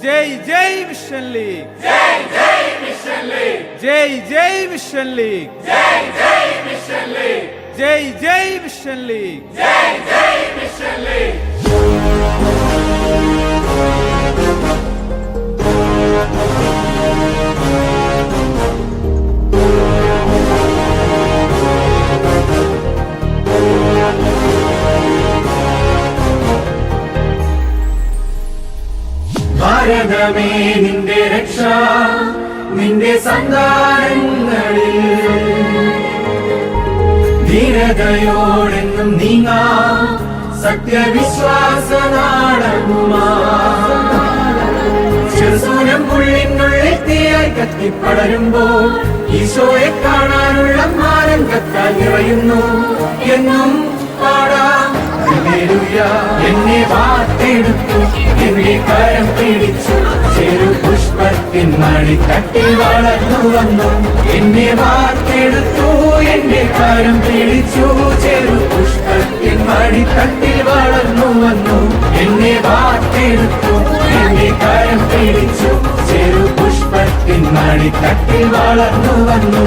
ജയ് ജയ് mission league, ജയ് ജയ് mission league, ജയ് ജയ് mission league, ജയ് ജയ് mission league, ജയ് ജയ് mission league. ജയ് ജയ് mission league. ഭാരതമേ നിന്റെ രക്ഷ, നിന്റെ സന്താനങ്ങളിൽ ധീരതയോടെന്നും നീങ്ങാ സത്യവിശ്വാസ നാടകുമാ. ചെറുസൂനം ഉള്ളിനുള്ളിൽ തീയായി കത്തിപ്പടരുമ്പോൾ ഈശോയെ കാണാനുള്ള മാനം കത്താൽ നിറയുന്നു. എന്നും പാടാം ഹല്ലേലൂയ. എന്നെ വാർത്തെടുത്തു, എന്നെ കരം പിടിച്ചു, ചെറു പുഷ്പത്തിൻ മണിത്തട്ടിൽ വളർന്നു വന്നു. എന്നെ വാർത്തെടുത്തു, എന്നെ കരം പിടിച്ചു, ചെറു പുഷ്പത്തിൻ മണിത്തട്ടിൽ വളർന്നു വന്നു. എന്നെ വാർത്തെടുത്തു, എന്നെ കരം പിടിച്ചു, ചെറു പുഷ്പത്തിൻ മണിത്തട്ടിൽ വളർന്നു വന്നു.